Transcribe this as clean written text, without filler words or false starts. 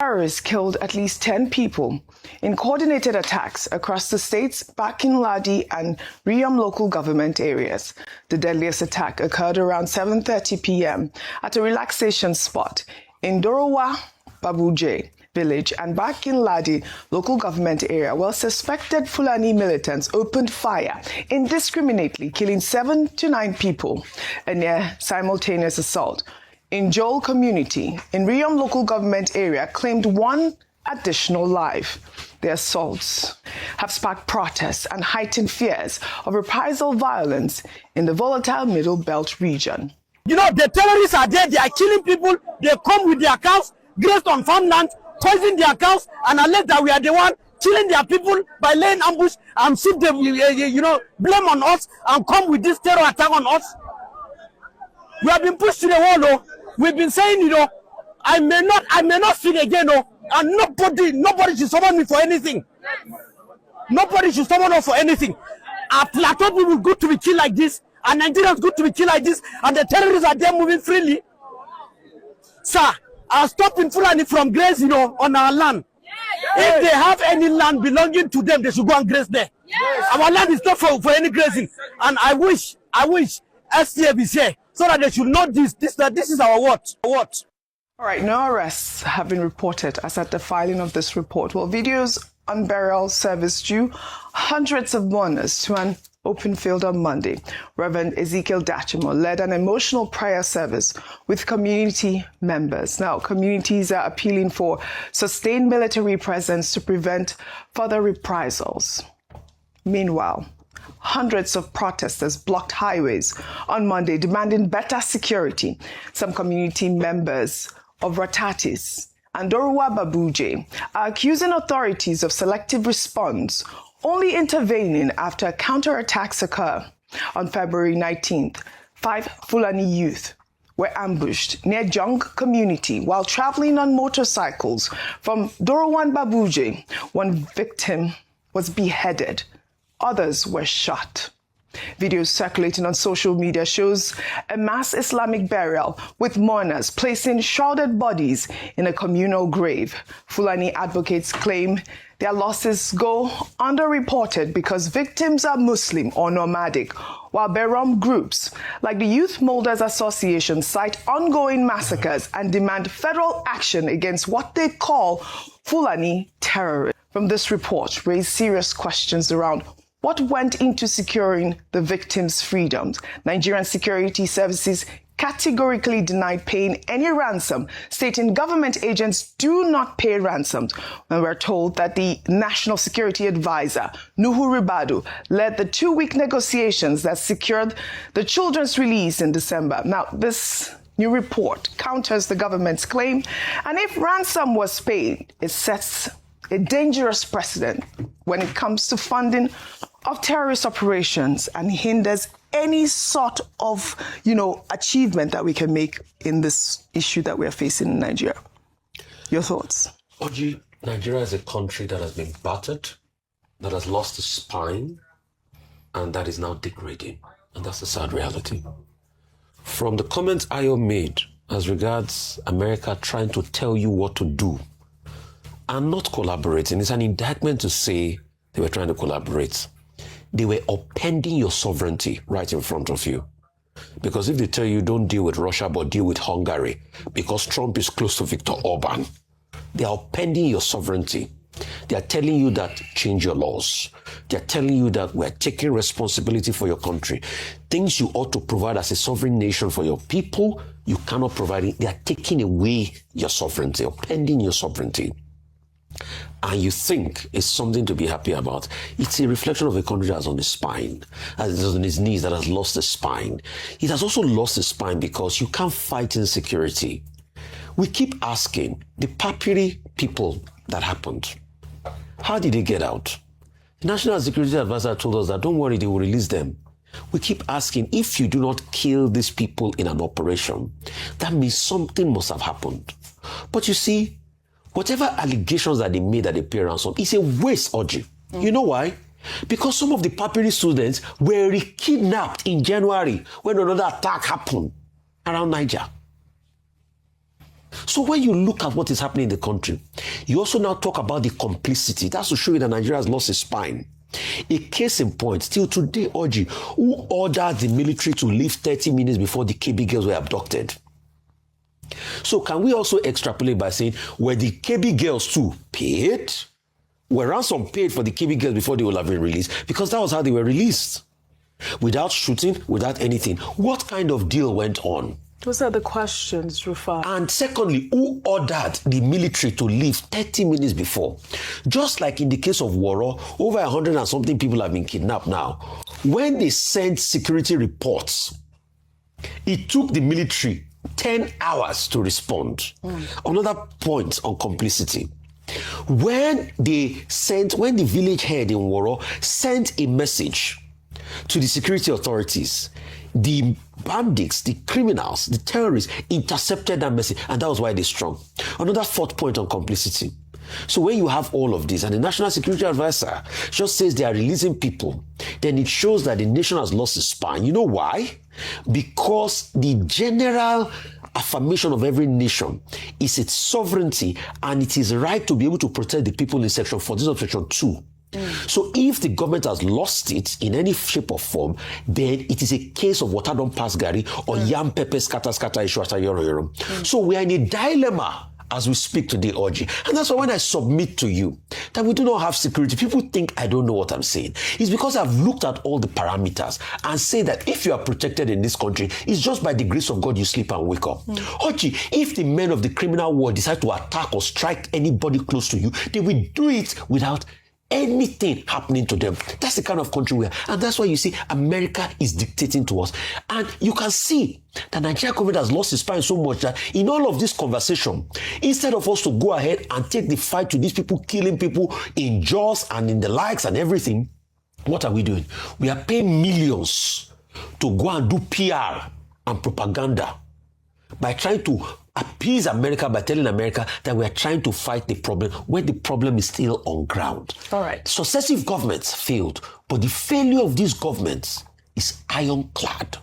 Terrorists killed at least 10 people in coordinated attacks across the state's Bakin Ladi and Riom local government areas. The deadliest attack occurred around 7:30 p.m. at a relaxation spot in Dorowa Babuje village and Bakin Ladi local government area, where suspected Fulani militants opened fire indiscriminately, killing 7 to 9 people. A near simultaneous assault in Joel community in Riom local government area claimed 1 additional life. The assaults have sparked protests and heightened fears of reprisal violence in the volatile Middle Belt region. You know, the terrorists are there, they are killing people, they come with their cows, grazed on farmland, poison their cows, and allege that we are the one killing their people by laying ambush and shift them, blame on us and come with this terror attack on us. We have been pushed to the wall, though. We've been saying, I may not speak again, and nobody should summon me for anything. Nobody should summon us for anything. Our Plateau people good to be killed like this, and Nigerians good to be killed like this, and the terrorists are there moving freely. Sir, I'll stop in Fulani from grazing, on our land. If they have any land belonging to them, they should go and graze there. Our land is not for any grazing, and I wish STF is here, so that they should know that this is our what. All right, no arrests have been reported as at the filing of this report. Well, videos on burial service drew hundreds of mourners to an open field on Monday. Reverend Ezekiel Dachimo led an emotional prayer service with community members. Now, communities are appealing for sustained military presence to prevent further reprisals. Meanwhile, hundreds of protesters blocked highways on Monday, demanding better security. Some community members of Ratatis and Dorowa Babuje are accusing authorities of selective response, only intervening after counterattacks occur. On February 19th, 5 Fulani youth were ambushed near Jung community while traveling on motorcycles from Dorowan Babuje. One victim was beheaded. Others were shot. Videos circulating on social media shows a mass Islamic burial with mourners placing shrouded bodies in a communal grave. Fulani advocates claim their losses go underreported because victims are Muslim or nomadic, while Berom groups like the Youth Molders Association cite ongoing massacres and demand federal action against what they call Fulani terrorists. From this report raised serious questions around what went into securing the victims' freedoms. Nigerian security services categorically denied paying any ransom, stating government agents do not pay ransoms. And we're told that the National Security Advisor, Nuhu Ribadu, led the 2-week negotiations that secured the children's release in December. Now, this new report counters the government's claim, and if ransom was paid, it sets a dangerous precedent when it comes to funding of terrorist operations and hinders any sort of, achievement that we can make in this issue that we are facing in Nigeria. Your thoughts? Oji, Nigeria is a country that has been battered, that has lost its spine, and that is now degrading. And that's the sad reality. From the comments Ayo made as regards America trying to tell you what to do and not collaborating, it's an indictment to say they were trying to collaborate. They were upending your sovereignty right in front of you. Because if they tell you don't deal with Russia but deal with Hungary because Trump is close to Viktor Orban, they are upending your sovereignty. They are telling you that change your laws. They are telling you that we're taking responsibility for your country. Things you ought to provide as a sovereign nation for your people, you cannot provide it. They are taking away your sovereignty, upending your sovereignty. And you think it's something to be happy about. It's a reflection of a country that's on the spine, that is on its knees, that has lost the spine. It has also lost the spine because you can't fight insecurity. We keep asking the Papiri people that happened, how did they get out? The National Security Advisor told us that don't worry, they will release them. We keep asking, if you do not kill these people in an operation, that means something must have happened. But you see, whatever allegations that they made at the pay ransom is a waste, Oji. You know why? Because some of the Papiri students were kidnapped in January when another attack happened around Niger. So when you look at what is happening in the country, you also now talk about the complicity. That's to show you that Nigeria has lost its spine. A case in point, still today, Oji, who ordered the military to leave 30 minutes before the KB girls were abducted? So can we also extrapolate by saying, were the KB girls too paid? Were ransom paid for the KB girls before they will have been released? Because that was how they were released. Without shooting, without anything. What kind of deal went on? Those are the questions, Rufai. And secondly, who ordered the military to leave 30 minutes before? Just like in the case of Woro, over 100 and something people have been kidnapped now. When they sent security reports, it took the military 10 hours to respond. Another point on complicity. When the village head in Woro sent a message to the security authorities, the bandits, the criminals, the terrorists intercepted that message, and that was why they strung. Another fourth point on complicity. So when you have all of this, and the National Security Advisor just says they are releasing people, then it shows that the nation has lost its spine. You know why? Because the general affirmation of every nation is its sovereignty and it is right to be able to protect the people in Section 14 of Section 2. So if the government has lost it in any shape or form, then it is a case of water don't pass Gary or yam pepper scatter issue after yoro. So we are in a dilemma as we speak today, Oji. And that's why when I submit to you that we do not have security, people think I don't know what I'm saying. It's because I've looked at all the parameters and say that if you are protected in this country, it's just by the grace of God you sleep and wake up. Oji, if the men of the criminal world decide to attack or strike anybody close to you, they will do it without anything happening to them. That's the kind of country we are. And that's why you see America is dictating to us. And you can see that Nigeria government has lost its spine so much that in all of this conversation, instead of us to go ahead and take the fight to these people killing people in Jaws and in the likes and everything, what are we doing? We are paying millions to go and do PR and propaganda by trying to appease America by telling America that we are trying to fight the problem when the problem is still on ground. All right. Successive governments failed, but the failure of these governments is ironclad.